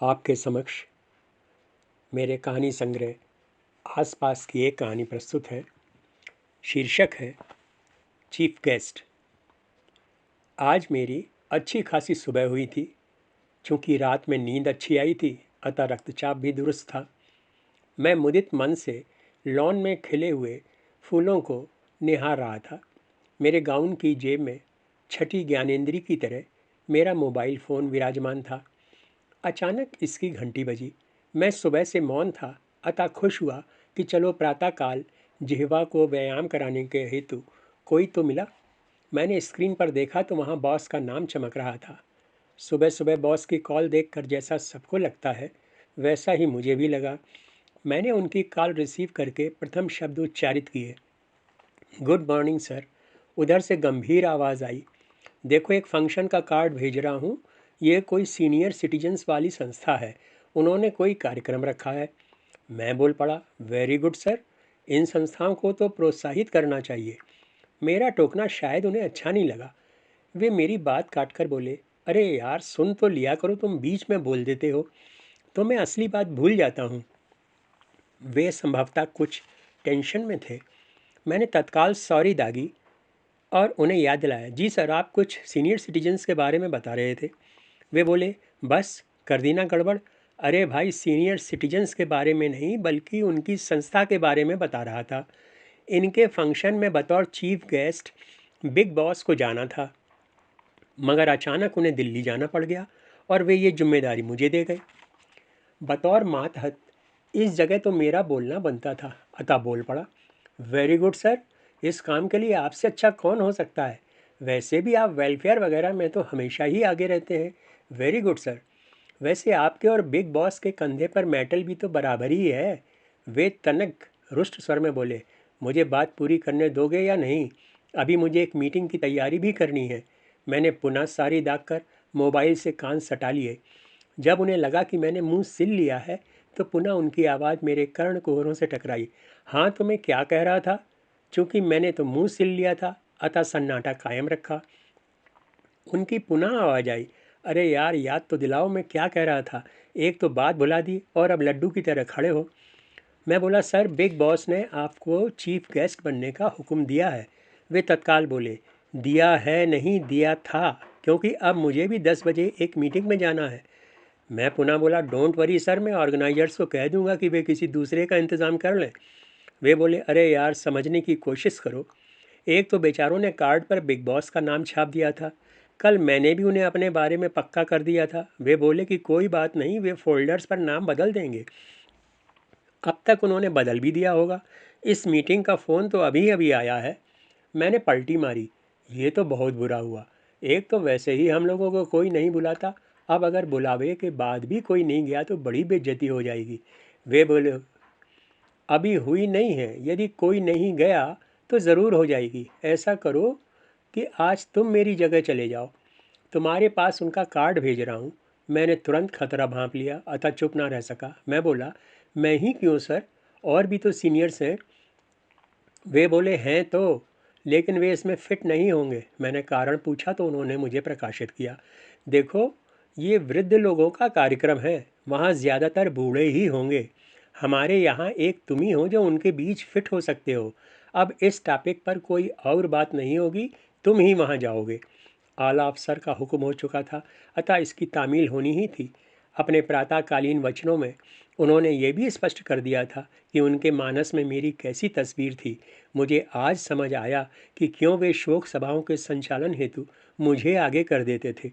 आपके समक्ष मेरे कहानी संग्रह आसपास की एक कहानी प्रस्तुत है। शीर्षक है चीफ गेस्ट। आज मेरी अच्छी खासी सुबह हुई थी। चूंकि रात में नींद अच्छी आई थी अतः रक्तचाप भी दुरुस्त था। मैं मुदित मन से लॉन में खिले हुए फूलों को निहार रहा था। मेरे गाउन की जेब में छठी ज्ञानेंद्री की तरह मेरा मोबाइल फ़ोन विराजमान था। अचानक इसकी घंटी बजी। मैं सुबह से मौन था अतः खुश हुआ कि चलो प्रातःकाल जिह्वा को व्यायाम कराने के हेतु कोई तो मिला। मैंने स्क्रीन पर देखा तो वहाँ बॉस का नाम चमक रहा था। सुबह सुबह बॉस की कॉल देखकर जैसा सबको लगता है वैसा ही मुझे भी लगा। मैंने उनकी कॉल रिसीव करके प्रथम शब्द उच्चारित किए, गुड मॉर्निंग सर। उधर से गंभीर आवाज़ आई, देखो एक फंक्शन का कार्ड भेज रहा हूँ। ये कोई सीनियर सिटीजन्स वाली संस्था है, उन्होंने कोई कार्यक्रम रखा है। मैं बोल पड़ा, वेरी गुड सर, इन संस्थाओं को तो प्रोत्साहित करना चाहिए। मेरा टोकना शायद उन्हें अच्छा नहीं लगा। वे मेरी बात काट कर बोले, अरे यार सुन तो लिया करो, तुम बीच में बोल देते हो तो मैं असली बात भूल जाता हूँ। वे संभवतः कुछ टेंशन में थे। मैंने तत्काल सॉरी दागी और उन्हें याद दिलाया, जी सर आप कुछ सीनियर सिटीजन्स के बारे में बता रहे थे। वे बोले, बस कर दी ना गड़बड़। अरे भाई, सीनियर सिटीजन्स के बारे में नहीं बल्कि उनकी संस्था के बारे में बता रहा था। इनके फंक्शन में बतौर चीफ गेस्ट बिग बॉस को जाना था, मगर अचानक उन्हें दिल्ली जाना पड़ गया और वे ये जिम्मेदारी मुझे दे गए। बतौर मातहत इस जगह तो मेरा बोलना बनता था, अतः बोल पड़ा, वेरी गुड सर, इस काम के लिए आपसे अच्छा कौन हो सकता है। वैसे भी आप वेलफेयर वगैरह में तो हमेशा ही आगे रहते हैं। Very good sir. वैसे आपके और बिग बॉस के कंधे पर मेटल भी तो बराबर ही है। वे तनक रुष्ट स्वर में बोले, मुझे बात पूरी करने दोगे या नहीं? अभी मुझे एक मीटिंग की तैयारी भी करनी है। मैंने पुनः सारी दाग कर मोबाइल से कान सटा लिए। जब उन्हें लगा कि मैंने मुंह सिल लिया है तो पुनः उनकी आवाज़ मेरे कर्ण कुहरों से टकराई, हाँ तो मैं क्या कह रहा था? चूंकि मैंने तो मुंह सिल लिया था अतः सन्नाटा कायम रखा। उनकी पुनः आवाज़ आई, अरे यार याद तो दिलाओ, मैं क्या कह रहा था? एक तो बात भुला दी और अब लड्डू की तरह खड़े हो। मैं बोला, सर बिग बॉस ने आपको चीफ गेस्ट बनने का हुक्म दिया है। वे तत्काल बोले, दिया है नहीं दिया था, क्योंकि अब मुझे भी 10 बजे एक मीटिंग में जाना है। मैं पुनः बोला, डोंट वरी सर, मैं ऑर्गेनाइजर्स को कह दूंगा कि वे किसी दूसरे का इंतज़ाम कर लें। वे बोले, अरे यार समझने की कोशिश करो। एक तो बेचारों ने कार्ड पर बिग बॉस का नाम छाप दिया था। कल मैंने भी उन्हें अपने बारे में पक्का कर दिया था। वे बोले कि कोई बात नहीं, वे फोल्डर्स पर नाम बदल देंगे। अब तक उन्होंने बदल भी दिया होगा। इस मीटिंग का फ़ोन तो अभी अभी आया है। मैंने पलटी मारी, ये तो बहुत बुरा हुआ। एक तो वैसे ही हम लोगों को कोई नहीं बुलाता, अब अगर बुलावे के बाद भी कोई नहीं गया तो बड़ी बेइज्जती हो जाएगी। वे बोले, अभी हुई नहीं है, यदि कोई नहीं गया तो ज़रूर हो जाएगी। ऐसा करो कि आज तुम मेरी जगह चले जाओ, तुम्हारे पास उनका कार्ड भेज रहा हूँ। मैंने तुरंत खतरा भांप लिया अतः चुप ना रह सका। मैं बोला, मैं ही क्यों सर, और भी तो सीनियर्स हैं। वे बोले, हैं तो, लेकिन वे इसमें फिट नहीं होंगे। मैंने कारण पूछा तो उन्होंने मुझे प्रकाशित किया, देखो ये वृद्ध लोगों का कार्यक्रम है, वहाँ ज़्यादातर बूढ़े ही होंगे। हमारे यहाँ एक तुम ही हो जो उनके बीच फिट हो सकते हो। अब इस टॉपिक पर कोई और बात नहीं होगी, तुम ही वहाँ जाओगे। आला अफसर का हुक्म हो चुका था अतः इसकी तामील होनी ही थी। अपने प्रातःकालीन वचनों में उन्होंने ये भी स्पष्ट कर दिया था कि उनके मानस में मेरी कैसी तस्वीर थी। मुझे आज समझ आया कि क्यों वे शोक सभाओं के संचालन हेतु मुझे आगे कर देते थे।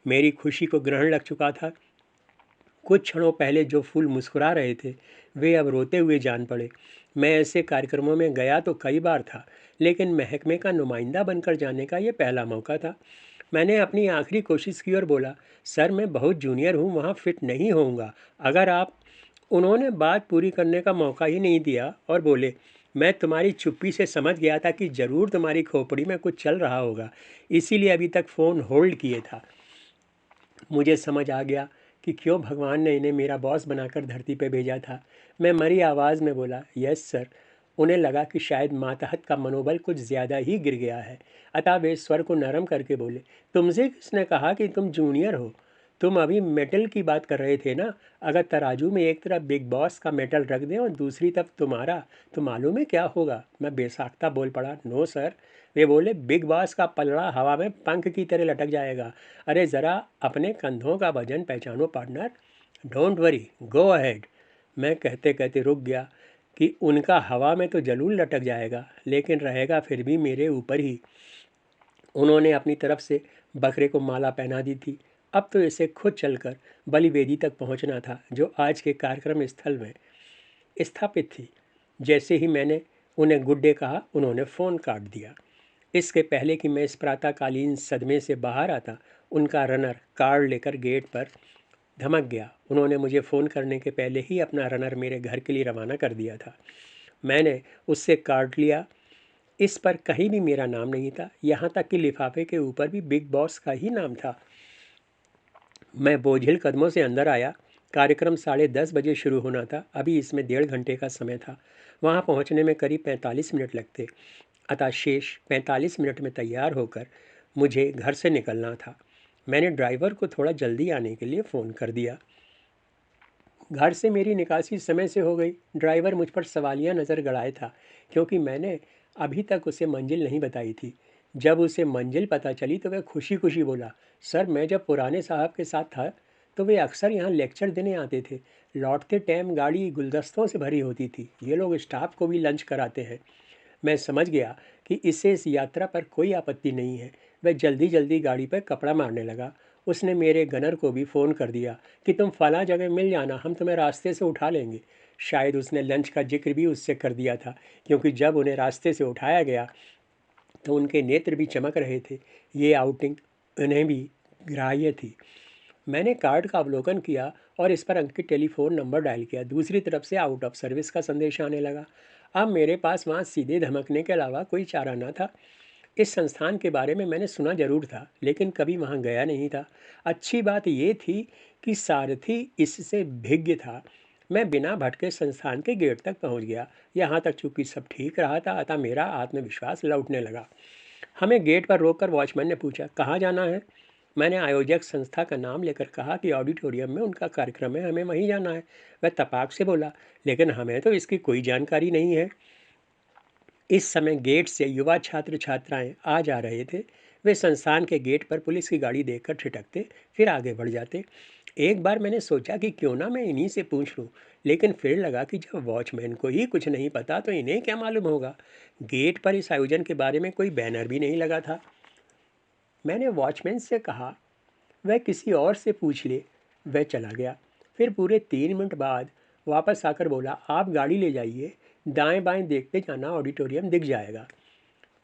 मेरी खुशी को ग्रहण लग चुका था। कुछ क्षणों पहले जो फूल मुस्कुरा रहे थे वे अब रोते हुए जान पड़े। मैं ऐसे कार्यक्रमों में गया तो कई बार था, लेकिन महकमे का नुमाइंदा बनकर जाने का ये पहला मौका था। मैंने अपनी आखिरी कोशिश की और बोला, सर मैं बहुत जूनियर हूँ, वहाँ फिट नहीं होऊंगा अगर आप। उन्होंने बात पूरी करने का मौका ही नहीं दिया और बोले, मैं तुम्हारी चुप्पी से समझ गया था कि ज़रूर तुम्हारी खोपड़ी में कुछ चल रहा होगा, इसीलिए अभी तक फ़ोन होल्ड किए था। मुझे समझ आ गया कि क्यों भगवान ने इन्हें मेरा बॉस बनाकर धरती पर भेजा था। मैं मरी आवाज़ में बोला, यस सर। उन्हें लगा कि शायद मातहत का मनोबल कुछ ज़्यादा ही गिर गया है, अतः वे स्वर को नरम करके बोले, तुमसे किसने कहा कि तुम जूनियर हो? तुम अभी मेटल की बात कर रहे थे ना। अगर तराजू में एक तरफ बिग बॉस का मेटल रख दें और दूसरी तरफ तुम्हारा, तो मालूम है क्या होगा? मैं बेसाख्ता बोल पड़ा। No sir. वे बोले, बिग बॉस का पलड़ा हवा में पंख की तरह लटक जाएगा। अरे ज़रा अपने कंधों का वजन पहचानो partner. Don't worry, go ahead. मैं कहते कहते रुक गया कि उनका हवा में तो जरूर लटक जाएगा, लेकिन रहेगा फिर भी मेरे ऊपर ही। उन्होंने अपनी तरफ से बकरे को माला पहना दी थी। अब तो इसे खुद चलकर बलिवेदी तक पहुंचना था, जो आज के कार्यक्रम स्थल में स्थापित थी। जैसे ही मैंने उन्हें गुड डे कहा, उन्होंने फ़ोन काट दिया। इसके पहले कि मैं इस प्रातःकालीन सदमे से बाहर आता, उनका रनर कार लेकर गेट पर धमक गया। उन्होंने मुझे फ़ोन करने के पहले ही अपना रनर मेरे घर के लिए रवाना कर दिया था। मैंने उससे कार्ड लिया। इस पर कहीं भी मेरा नाम नहीं था, यहाँ तक कि लिफाफे के ऊपर भी बिग बॉस का ही नाम था। मैं बोझिल कदमों से अंदर आया। कार्यक्रम 10:30 बजे शुरू होना था। अभी इसमें 1.5 घंटे का समय था। वहाँ पहुँचने में करीब 45 मिनट लगते, अतः शेष 45 मिनट में तैयार होकर मुझे घर से निकलना था। मैंने ड्राइवर को थोड़ा जल्दी आने के लिए फ़ोन कर दिया। घर से मेरी निकासी समय से हो गई। ड्राइवर मुझ पर सवालिया नज़र गड़ाए था, क्योंकि मैंने अभी तक उसे मंजिल नहीं बताई थी। जब उसे मंजिल पता चली तो वह खुशी खुशी बोला, सर मैं जब पुराने साहब के साथ था तो वे अक्सर यहाँ लेक्चर देने आते थे। लौटते टाइम गाड़ी गुलदस्तों से भरी होती थी। ये लोग स्टाफ को भी लंच कराते हैं। मैं समझ गया कि इसे इस यात्रा पर कोई आपत्ति नहीं है। वह जल्दी जल्दी गाड़ी पर कपड़ा मारने लगा। उसने मेरे गनर को भी फ़ोन कर दिया कि तुम फला जगह मिल जाना, हम तुम्हें रास्ते से उठा लेंगे। शायद उसने लंच का जिक्र भी उससे कर दिया था, क्योंकि जब उन्हें रास्ते से उठाया गया तो उनके नेत्र भी चमक रहे थे। ये आउटिंग उन्हें भी ग्राह्य थी। मैंने कार्ड का अवलोकन किया और इस पर अंकित टेलीफोन नंबर डायल किया। दूसरी तरफ से आउट ऑफ सर्विस का संदेश आने लगा। अब मेरे पास वहाँ सीधे धमकने के अलावा कोई चारा न था। इस संस्थान के बारे में मैंने सुना जरूर था, लेकिन कभी वहाँ गया नहीं था। अच्छी बात ये थी कि सारथी इससे भिज्ञ था। मैं बिना भटके संस्थान के गेट तक पहुँच गया। यहाँ तक चूंकि सब ठीक रहा था, अतः मेरा आत्मविश्वास लौटने लगा। हमें गेट पर रोककर वॉचमैन ने पूछा, कहाँ जाना है? मैंने आयोजक संस्था का नाम लेकर कहा कि ऑडिटोरियम में उनका कार्यक्रम है, हमें वहीं जाना है। वह तपाक से बोला, लेकिन हमें तो इसकी कोई जानकारी नहीं है। इस समय गेट से युवा छात्र छात्राएं आ जा रहे थे। वे संस्थान के गेट पर पुलिस की गाड़ी देखकर ठिठकते, फिर आगे बढ़ जाते। एक बार मैंने सोचा कि क्यों ना मैं इन्हीं से पूछ लूं, लेकिन फिर लगा कि जब वॉचमैन को ही कुछ नहीं पता तो इन्हें क्या मालूम होगा। गेट पर इस आयोजन के बारे में कोई बैनर भी नहीं लगा था। मैंने वॉचमैन से कहा वह किसी और से पूछ ले। वह चला गया। फिर पूरे 3 मिनट बाद वापस आकर बोला, आप गाड़ी ले जाइए, दाएं बाएं देखते जाना, ऑडिटोरियम दिख जाएगा।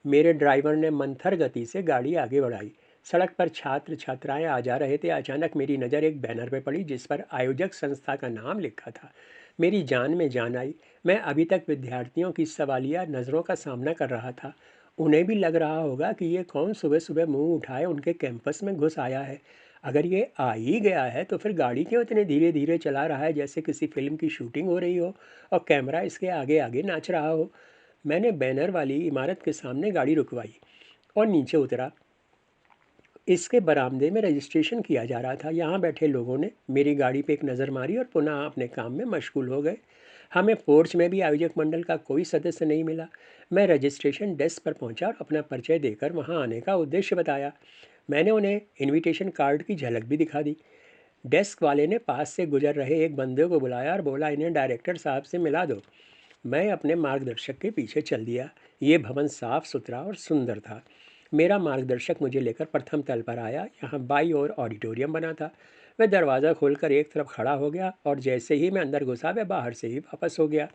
मेरे ड्राइवर ने मंथर गति से गाड़ी आगे बढ़ाई। सड़क पर छात्र छात्राएं आ जा रहे थे। अचानक मेरी नज़र एक बैनर पर पड़ी जिस पर आयोजक संस्था का नाम लिखा था। मेरी जान में जान आई। मैं अभी तक विद्यार्थियों की सवालिया नज़रों का सामना कर रहा था। उन्हें भी लग रहा होगा कि ये कौन सुबह सुबह मुंह उठाए उनके कैंपस में घुस आया है। अगर ये आ ही गया है तो फिर गाड़ी क्यों इतने धीरे धीरे चला रहा है, जैसे किसी फिल्म की शूटिंग हो रही हो और कैमरा इसके आगे आगे नाच रहा हो। मैंने बैनर वाली इमारत के सामने गाड़ी रुकवाई और नीचे उतरा। इसके बरामदे में रजिस्ट्रेशन किया जा रहा था। यहाँ बैठे लोगों ने मेरी गाड़ी पे एक नज़र मारी और पुनः अपने काम में मशगूल हो गए। हमें पोर्च में भी आयोजक मंडल का कोई सदस्य नहीं मिला। मैं रजिस्ट्रेशन डेस्क पर पहुंचा और अपना परिचय देकर वहां आने का उद्देश्य बताया। मैंने उन्हें इनविटेशन कार्ड की झलक भी दिखा दी। डेस्क वाले ने पास से गुजर रहे एक बंदे को बुलाया और बोला, इन्हें डायरेक्टर साहब से मिला दो। मैं अपने मार्गदर्शक के पीछे चल दिया। ये भवन साफ सुथरा और सुंदर था। मेरा मार्गदर्शक मुझे लेकर प्रथम तल पर आया। यहाँ बाई और ऑडिटोरियम बना था। वह दरवाज़ा खोलकर एक तरफ खड़ा हो गया और जैसे ही मैं अंदर घुसा वह बाहर से ही वापस हो गया।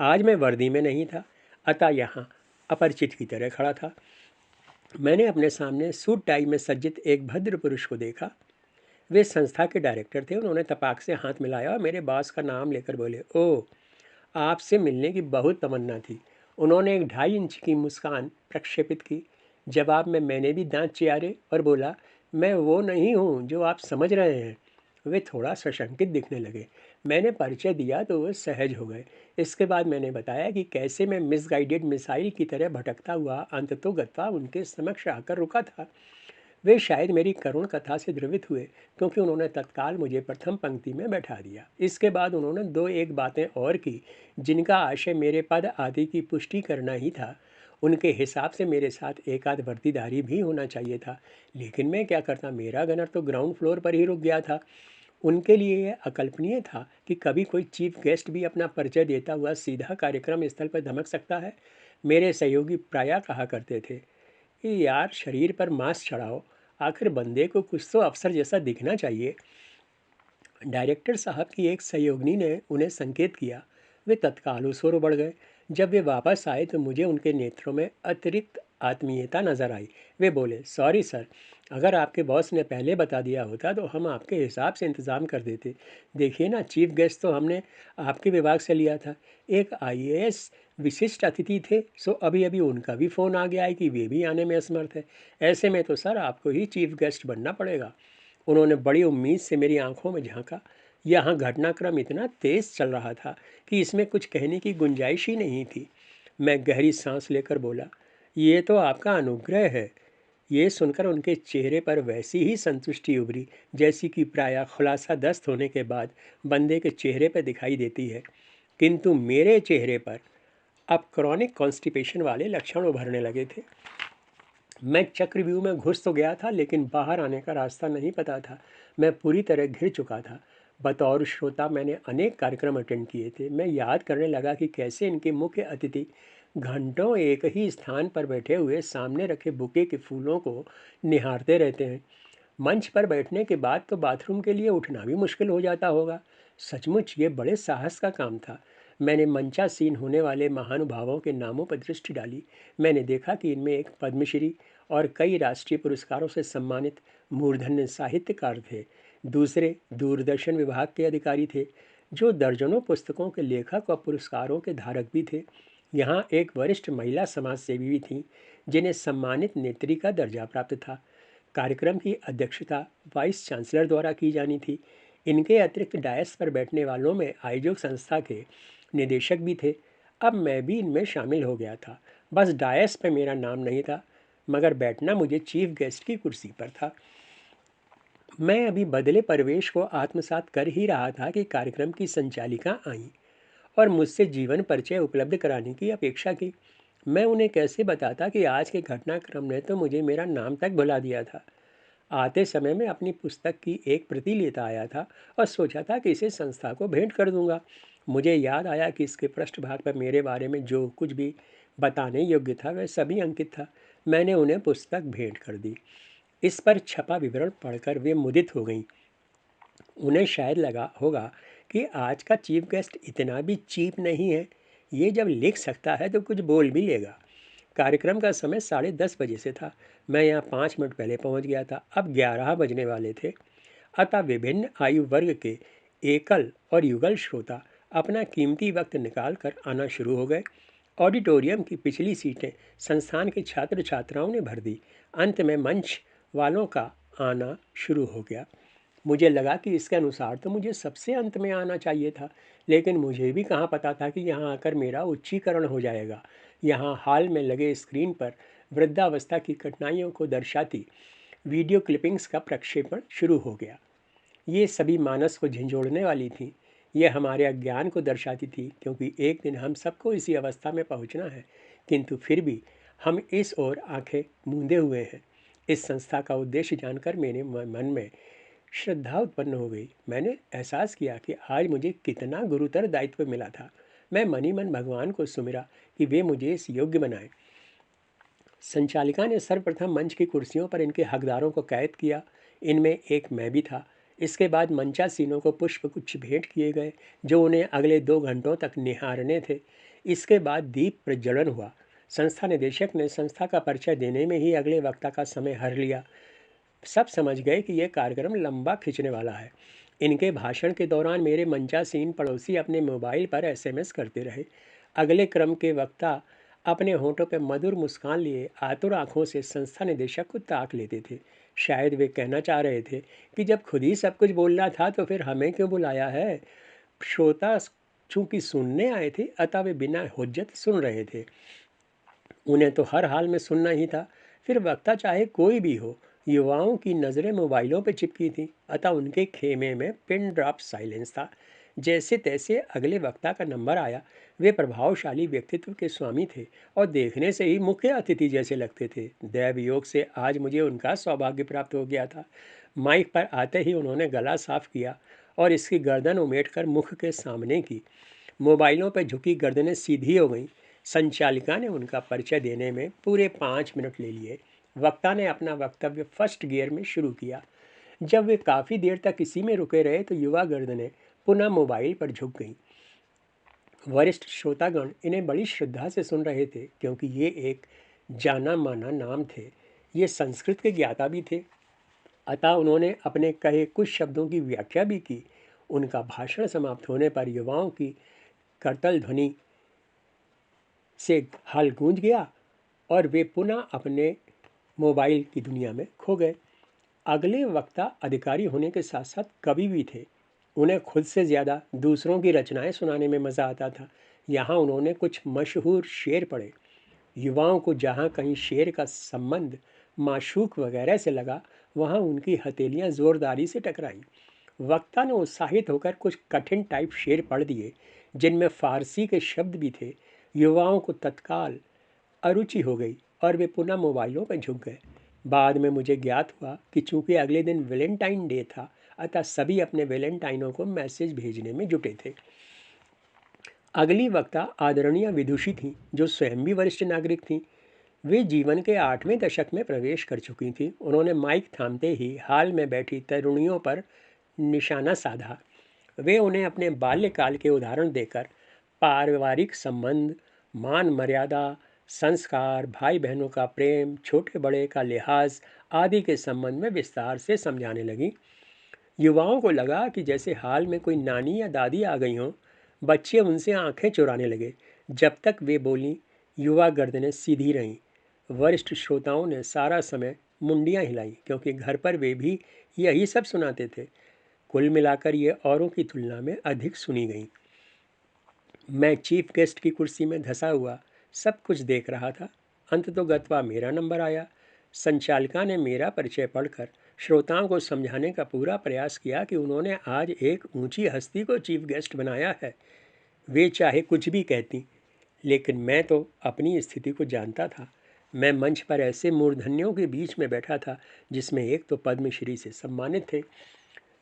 आज मैं वर्दी में नहीं था, अतः यहाँ अपरिचित की तरह खड़ा था। मैंने अपने सामने सूट टाई में सज्जित एक भद्र पुरुष को देखा। वे संस्था के डायरेक्टर थे। उन्होंने तपाक से हाथ मिलाया और मेरे बॉस का नाम लेकर बोले, ओह, आपसे मिलने की बहुत तमन्ना थी। उन्होंने एक 2.5 इंच की मुस्कान प्रक्षेपित की। जवाब में मैंने भी दांत चियारे और बोला, मैं वो नहीं हूँ जो आप समझ रहे हैं। वे थोड़ा सशंकित दिखने लगे। मैंने परिचय दिया तो वे सहज हो गए। इसके बाद मैंने बताया कि कैसे मैं मिसगाइडेड मिसाइल की तरह भटकता हुआ अंततोगत्वा उनके समक्ष आकर रुका था। वे शायद मेरी करुण कथा से द्रवित हुए, क्योंकि उन्होंने तत्काल मुझे प्रथम पंक्ति में बैठा दिया। इसके बाद उन्होंने दो एक बातें और की, जिनका आशय मेरे पद आदि की पुष्टि करना ही था। उनके हिसाब से मेरे साथ एक आध वर्दीधारी भी होना चाहिए था, लेकिन मैं क्या करता, मेरा गनर तो ग्राउंड फ्लोर पर ही रुक गया था। उनके लिए यह अकल्पनीय था कि कभी कोई चीफ गेस्ट भी अपना परिचय देता हुआ सीधा कार्यक्रम स्थल पर धमक सकता है। मेरे सहयोगी प्रायः कहा करते थे कि यार, शरीर पर मांस चढ़ाओ, आखिर बंदे को कुछ तो अफसर जैसा दिखना चाहिए। डायरेक्टर साहब की एक सहयोगिनी ने उन्हें संकेत किया। वे तत्काल उस ओर बढ़ गए। जब वे वापस आए तो मुझे उनके नेत्रों में अतिरिक्त आत्मीयता नजर आई। वे बोले, सॉरी सर, अगर आपके बॉस ने पहले बता दिया होता तो हम आपके हिसाब से इंतज़ाम कर देते। देखिए ना, चीफ गेस्ट तो हमने आपके विभाग से लिया था, एक आईएएस विशिष्ट अतिथि थे, सो अभी अभी उनका भी फ़ोन आ गया है कि वे भी आने में असमर्थ है। ऐसे में तो सर आपको ही चीफ गेस्ट बनना पड़ेगा। उन्होंने बड़ी उम्मीद से मेरी आंखों में झांका। यहाँ घटनाक्रम इतना तेज चल रहा था कि इसमें कुछ कहने की गुंजाइश ही नहीं थी। मैं गहरी सांस लेकर बोला, ये तो आपका अनुग्रह है। ये सुनकर उनके चेहरे पर वैसी ही संतुष्टि उभरी जैसी कि प्रायः खुलासा दस्त होने के बाद बंदे के चेहरे पर दिखाई देती है। किंतु मेरे चेहरे पर अब क्रॉनिक कॉन्स्टिपेशन वाले लक्षण उभरने लगे थे। मैं चक्रव्यूह में घुस तो गया था, लेकिन बाहर आने का रास्ता नहीं पता था। मैं पूरी तरह घिर चुका था। बतौर श्रोता मैंने अनेक कार्यक्रम अटेंड किए थे। मैं याद करने लगा कि कैसे इनके मुख्य अतिथि घंटों एक ही स्थान पर बैठे हुए सामने रखे बुके के फूलों को निहारते रहते हैं। मंच पर बैठने के बाद तो बाथरूम के लिए उठना भी मुश्किल हो जाता होगा। सचमुच ये बड़े साहस का काम था। मैंने मंचासीन होने वाले महानुभावों के नामों पर दृष्टि डाली। मैंने देखा कि इनमें एक पद्मश्री और कई राष्ट्रीय पुरस्कारों से सम्मानित मूर्धन्य साहित्यकार थे। दूसरे दूरदर्शन विभाग के अधिकारी थे, जो दर्जनों पुस्तकों के लेखक और पुरस्कारों के धारक भी थे। यहाँ एक वरिष्ठ महिला समाज सेवी भी थीं, जिन्हें सम्मानित नेत्री का दर्जा प्राप्त था। कार्यक्रम की अध्यक्षता वाइस चांसलर द्वारा की जानी थी। इनके अतिरिक्त डायस पर बैठने वालों में आयोजक संस्था के निदेशक भी थे। अब मैं भी इनमें शामिल हो गया था। बस डायस पे मेरा नाम नहीं था, मगर बैठना मुझे चीफ गेस्ट की कुर्सी पर था। मैं अभी बदले परिवेश को आत्मसात कर ही रहा था कि कार्यक्रम की संचालिका आई और मुझसे जीवन परिचय उपलब्ध कराने की अपेक्षा की। मैं उन्हें कैसे बताता कि आज के घटनाक्रम ने तो मुझे मेरा नाम तक भुला दिया था। आते समय मैं अपनी पुस्तक की एक प्रति लेता आया था और सोचा था कि इसे संस्था को भेंट कर दूंगा। मुझे याद आया कि इसके पृष्ठभाग पर मेरे बारे में जो कुछ भी बताने योग्य था वह सभी अंकित था। मैंने उन्हें पुस्तक भेंट कर दी। इस पर छपा विवरण पढ़कर वे मुदित हो गईं। उन्हें शायद लगा होगा कि आज का चीफ गेस्ट इतना भी चीप नहीं है, ये जब लिख सकता है तो कुछ बोल भी लेगा। कार्यक्रम का समय 10:30 बजे से था। मैं यहाँ 5 मिनट पहले पहुँच गया था। अब 11 बजने वाले थे। अतः विभिन्न आयु वर्ग के एकल और युगल श्रोता अपना कीमती वक्त निकाल कर आना शुरू हो गए। ऑडिटोरियम की पिछली सीटें संस्थान के छात्र छात्राओं ने भर दी। अंत में मंच वालों का आना शुरू हो गया। मुझे लगा कि इसके अनुसार तो मुझे सबसे अंत में आना चाहिए था, लेकिन मुझे भी कहाँ पता था कि यहाँ आकर मेरा उच्चीकरण हो जाएगा। यहाँ हाल में लगे स्क्रीन पर वृद्धावस्था की कठिनाइयों को दर्शाती वीडियो क्लिपिंग्स का प्रक्षेपण शुरू हो गया। ये सभी मानस को झंझोड़ने वाली थी। ये हमारे अज्ञान को दर्शाती थी, क्योंकि एक दिन हम सबको इसी अवस्था में पहुंचना है। किंतु फिर भी हम इस ओर आंखें मूंदे हुए हैं। इस संस्था का उद्देश्य जानकर मेरे मन में श्रद्धा उत्पन्न हो गई। मैंने एहसास किया कि आज मुझे कितना गुरुतर दायित्व मिला था। मैं मनी मन भगवान को सुमिरा कि वे मुझे इस योग्य बनाएं। संचालिका ने सर्वप्रथम मंच की कुर्सियों पर इनके हकदारों को कैद किया। इनमें एक मैं भी था। इसके बाद मंचासीनों को पुष्पगुच्छ भेंट किए गए, जो उन्हें अगले 2 घंटों तक निहारने थे। इसके बाद दीप प्रज्वलन हुआ। संस्था निदेशक ने संस्था का परिचय देने में ही अगले वक्ता का समय हर लिया। सब समझ गए कि यह कार्यक्रम लंबा खिंचने वाला है। इनके भाषण के दौरान मेरे मंचासीन पड़ोसी अपने मोबाइल पर एसएमएस करते रहे। अगले क्रम के वक्ता अपने होंठों पर मधुर मुस्कान लिए आतुर आंखों से संस्था निदेशक को ताक लेते थे। शायद वे कहना चाह रहे थे कि जब खुद ही सब कुछ बोलना था तो फिर हमें क्यों बुलाया है। श्रोता चूंकि सुनने आए थे, अतः वे बिना हुज्जत सुन रहे थे। उन्हें तो हर हाल में सुनना ही था, फिर वक्ता चाहे कोई भी हो। युवाओं की नज़रें मोबाइलों पर चिपकी थीं, अतः उनके खेमे में पिन ड्रॉप साइलेंस था। जैसे तैसे अगले वक्ता का नंबर आया। वे प्रभावशाली व्यक्तित्व के स्वामी थे और देखने से ही मुख्य अतिथि जैसे लगते थे। दैव योग से आज मुझे उनका सौभाग्य प्राप्त हो गया था। माइक पर आते ही उन्होंने गला साफ किया और इसकी गर्दन उमेट कर मुख के सामने की। मोबाइलों पर झुकी गर्दनें सीधी हो गईं। संचालिका ने उनका परिचय देने में पूरे 5 मिनट ले लिए। वक्ता ने अपना वक्तव्य फर्स्ट गियर में शुरू किया। जब वे काफ़ी देर तक इसी में रुके रहे तो युवा गर्दनें पुनः मोबाइल पर झुक गईं। वरिष्ठ श्रोतागण इन्हें बड़ी श्रद्धा से सुन रहे थे, क्योंकि ये एक जाना माना नाम थे। ये संस्कृत के ज्ञाता भी थे, अतः उन्होंने अपने कहे कुछ शब्दों की व्याख्या भी की। उनका भाषण समाप्त होने पर युवाओं की करतल ध्वनि से हल गूंज गया और वे पुनः अपने मोबाइल की दुनिया में खो गए। अगले वक्ता अधिकारी होने के साथ साथ कवि भी थे। उन्हें खुद से ज़्यादा दूसरों की रचनाएं सुनाने में मज़ा आता था। यहाँ उन्होंने कुछ मशहूर शेर पढ़े। युवाओं को जहाँ कहीं शेर का संबंध माशूक वगैरह से लगा, वहाँ उनकी हथेलियाँ ज़ोरदारी से टकराईं। वक्ता ने उत्साहित होकर कुछ कठिन टाइप शेर पढ़ दिए, जिनमें फ़ारसी के शब्द भी थे। युवाओं को तत्काल अरुचि हो गई और वे पुनः मोबाइलों पर झुक गए। बाद में मुझे ज्ञात हुआ कि चूंकि अगले दिन वैलेंटाइन डे था, अतः सभी अपने वैलेंटाइनों को मैसेज भेजने में जुटे थे। अगली वक्ता आदरणीय विदुषी थीं, जो स्वयं भी वरिष्ठ नागरिक थीं। वे जीवन के 8वें दशक में प्रवेश कर चुकी थीं। उन्होंने माइक थामते ही हाल में बैठी तरुणियों पर निशाना साधा। वे उन्हें अपने बाल्यकाल के उदाहरण देकर पारिवारिक संबंध, मान मर्यादा, संस्कार, भाई बहनों का प्रेम, छोटे बड़े का लिहाज आदि के संबंध में विस्तार से समझाने लगी। युवाओं को लगा कि जैसे हाल में कोई नानी या दादी आ गई हों। बच्चे उनसे आंखें चुराने लगे। जब तक वे बोलीं, युवा गर्दनें सीधी रहीं। वरिष्ठ श्रोताओं ने सारा समय मुंडियां हिलाई, क्योंकि घर पर वे भी यही सब सुनाते थे। कुल मिलाकर ये औरों की तुलना में अधिक सुनी गई। मैं चीफ गेस्ट की कुर्सी में धंसा हुआ सब कुछ देख रहा था। अंततोगत्वा मेरा नंबर आया। संचालिका ने मेरा परिचय पढ़कर श्रोताओं को समझाने का पूरा प्रयास किया कि उन्होंने आज एक ऊंची हस्ती को चीफ गेस्ट बनाया है। वे चाहे कुछ भी कहती, लेकिन मैं तो अपनी स्थिति को जानता था। मैं मंच पर ऐसे मूर्धन्यों के बीच में बैठा था, जिसमें एक तो पद्मश्री से सम्मानित थे।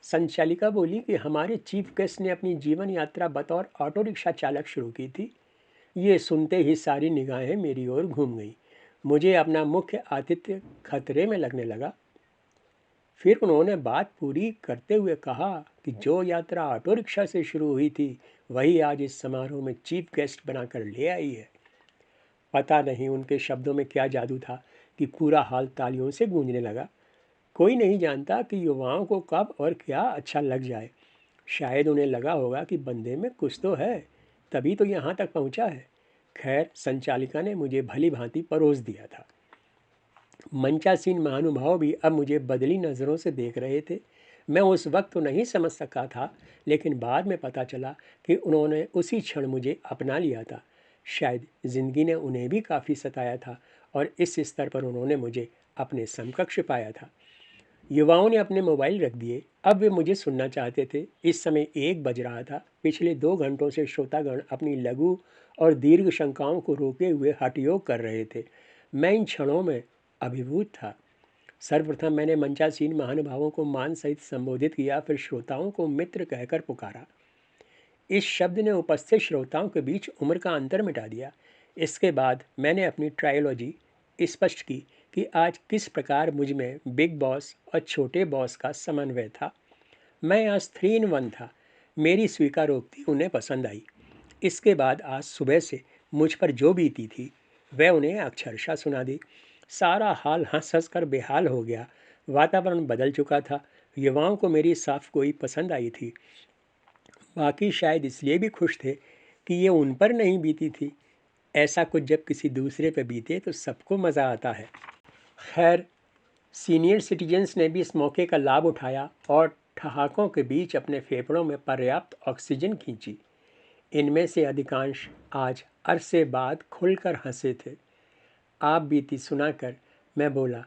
संचालिका बोली कि हमारे चीफ गेस्ट ने अपनी जीवन यात्रा बतौर ऑटो रिक्शा चालक शुरू की थी। ये सुनते ही सारी निगाहें मेरी ओर घूम गईं। मुझे अपना मुख्य आतिथ्य खतरे में लगने लगा। फिर उन्होंने बात पूरी करते हुए कहा कि जो यात्रा ऑटो रिक्शा से शुरू हुई थी, वही आज इस समारोह में चीफ गेस्ट बनाकर ले आई है। पता नहीं उनके शब्दों में क्या जादू था कि पूरा हाल तालियों से गूंजने लगा। कोई नहीं जानता कि युवाओं को कब और क्या अच्छा लग जाए। शायद उन्हें लगा होगा कि बंदे में कुछ तो है, तभी तो यहाँ तक पहुँचा है। खैर, संचालिका ने मुझे भली भांति परोस दिया था। मंचासीन महानुभाव भी अब मुझे बदली नज़रों से देख रहे थे। मैं उस वक्त तो नहीं समझ सका था, लेकिन बाद में पता चला कि उन्होंने उसी क्षण मुझे अपना लिया था। शायद ज़िंदगी ने उन्हें भी काफ़ी सताया था और इस स्तर पर उन्होंने मुझे अपने समकक्ष पाया था। युवाओं ने अपने मोबाइल रख दिए। अब वे मुझे सुनना चाहते थे। इस समय 1 बज रहा था। पिछले 2 घंटों से श्रोतागण अपनी लघु और दीर्घ शंकाओं को रोके हुए हठयोग कर रहे थे। मैं इन क्षणों में अभिभूत था। सर्वप्रथम मैंने मंचासीन महानुभावों को मान सहित संबोधित किया, फिर श्रोताओं को मित्र कहकर पुकारा। इस शब्द ने उपस्थित श्रोताओं के बीच उम्र का अंतर मिटा दिया। इसके बाद मैंने अपनी ट्रायोलॉजी स्पष्ट की कि आज किस प्रकार मुझ में बिग बॉस और छोटे बॉस का समन्वय था। मैं आज 3 in 1 था। मेरी स्वीकारोक्ति उन्हें पसंद आई। इसके बाद आज सुबह से मुझ पर जो बीती थी, वह उन्हें अक्षरशः सुना दी। सारा हाल हंस हंस कर बेहाल हो गया। वातावरण बदल चुका था। युवाओं को मेरी साफ गोई पसंद आई थी। बाकी शायद इसलिए भी खुश थे कि ये उन पर नहीं बीती थी। ऐसा कुछ जब किसी दूसरे पर बीते तो सबको मज़ा आता है। खैर, सीनियर सिटीजन्स ने भी इस मौके का लाभ उठाया और ठहाकों के बीच अपने फेफड़ों में पर्याप्त ऑक्सीजन खींची। इनमें से अधिकांश आज अरसे बाद खुलकर हंसे थे। आप बीती सुनाकर मैं बोला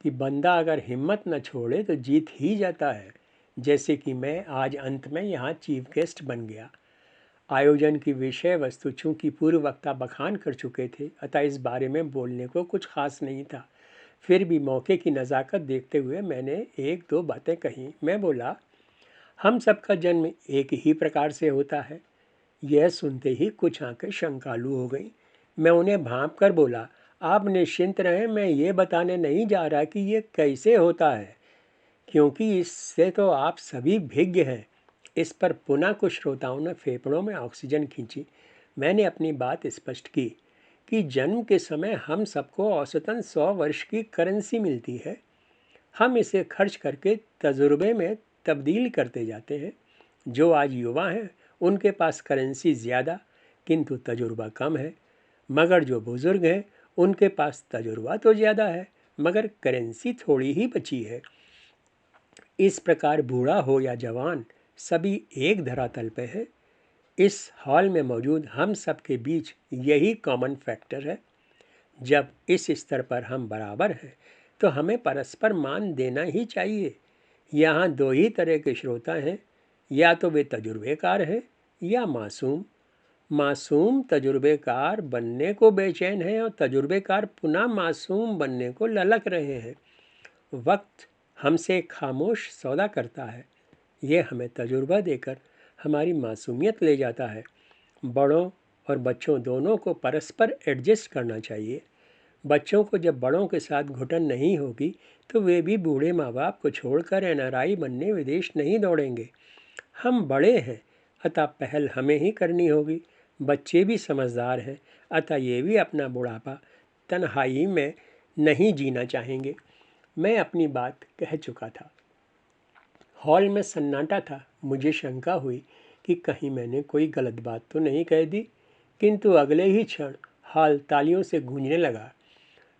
कि बंदा अगर हिम्मत न छोड़े तो जीत ही जाता है। जैसे कि मैं आज अंत में यहाँ चीफ गेस्ट बन गया। आयोजन की विषय वस्तु चूँकि पूर्व वक्ता बखान कर चुके थे, अतः इस बारे में बोलने को कुछ खास नहीं था। फिर भी मौके की नज़ाकत देखते हुए मैंने एक दो बातें कहीं। मैं बोला, हम सबका जन्म एक ही प्रकार से होता है। यह सुनते ही कुछ आंखें शंकालु हो गईं। मैं उन्हें भांप कर बोला, आप निश्चिंत रहें, मैं ये बताने नहीं जा रहा कि ये कैसे होता है, क्योंकि इससे तो आप सभी भिज्ञ हैं। इस पर पुनः कुछ श्रोताओं ने फेफड़ों में ऑक्सीजन खींची। मैंने अपनी बात स्पष्ट की कि जन्म के समय हम सबको औसतन 100 वर्ष की करेंसी मिलती है। हम इसे खर्च करके तजुर्बे में तब्दील करते जाते हैं। जो आज युवा हैं उनके पास करेंसी ज़्यादा किंतु तजुर्बा कम है, मगर जो बुज़ुर्ग हैं उनके पास तजुर्बा तो ज़्यादा है मगर करेंसी थोड़ी ही बची है। इस प्रकार बूढ़ा हो या जवान, सभी एक धरातल पे हैं। इस हॉल में मौजूद हम सब के बीच यही कॉमन फैक्टर है। जब इस स्तर पर हम बराबर हैं तो हमें परस्पर मान देना ही चाहिए। यहाँ दो ही तरह के श्रोता हैं, या तो वे तजुर्बेकार हैं या मासूम। मासूम तजुर्बेकार बनने को बेचैन हैं और तजुर्बेकार पुनः मासूम बनने को ललक रहे हैं। वक्त हमसे खामोश सौदा करता है। यह हमें तजुर्बा देकर हमारी मासूमियत ले जाता है। बड़ों और बच्चों दोनों को परस्पर एडजस्ट करना चाहिए। बच्चों को जब बड़ों के साथ घुटन नहीं होगी तो वे भी बूढ़े माँ बाप को छोड़कर NRI बनने विदेश नहीं दौड़ेंगे। हम बड़े हैं, अतः पहल हमें ही करनी होगी। बच्चे भी समझदार हैं, अतः ये भी अपना बुढ़ापा तन्हाई में नहीं जीना चाहेंगे। मैं अपनी बात कह चुका था। हॉल में सन्नाटा था। मुझे शंका हुई कि कहीं मैंने कोई गलत बात तो नहीं कह दी, किंतु अगले ही क्षण हॉल तालियों से गूंजने लगा।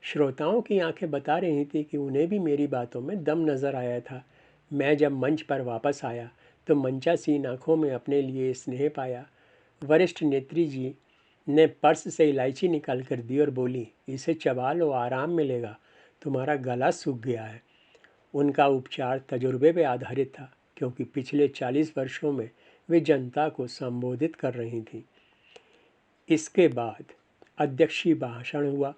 श्रोताओं की आंखें बता रही थी कि उन्हें भी मेरी बातों में दम नज़र आया था। मैं जब मंच पर वापस आया तो मंचासीन आँखों में अपने लिए स्नेह पाया। वरिष्ठ नेत्री जी ने पर्स से इलायची निकाल कर दी और बोली, इसे चबा लो, आराम मिलेगा, तुम्हारा गला सूख गया है। उनका उपचार तजुर्बे पर आधारित था, क्योंकि पिछले 40 वर्षों में वे जनता को संबोधित कर रही थीं। इसके बाद अध्यक्षीय भाषण हुआ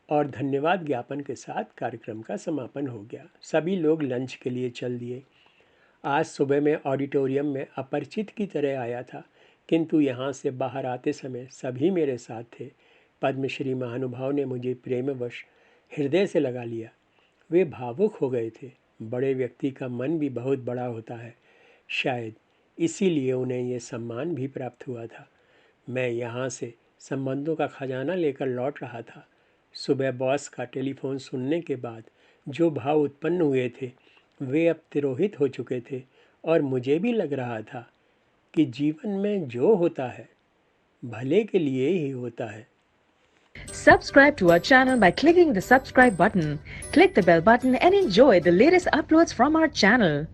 और धन्यवाद ज्ञापन के साथ कार्यक्रम का समापन हो गया। सभी लोग लंच के लिए चल दिए। आज सुबह मैं ऑडिटोरियम में अपरिचित की तरह आया था, किंतु यहाँ से बाहर आते समय सभी मेरे साथ थे। पद्मश्री महानुभाव ने मुझे प्रेमवश हृदय से लगा लिया। वे भावुक हो गए थे। बड़े व्यक्ति का मन भी बहुत बड़ा होता है, शायद इसीलिए उन्हें यह सम्मान भी प्राप्त हुआ था। मैं यहाँ से संबंधों का खजाना लेकर लौट रहा था। सुबह बॉस का टेलीफोन सुनने के बाद जो भाव उत्पन्न हुए थे वे अब तिरोहित हो चुके थे और मुझे भी लग रहा था कि जीवन में जो होता है भले के लिए ही होता है। Subscribe to our channel by clicking the subscribe button. Click the bell button and enjoy the latest uploads from our channel.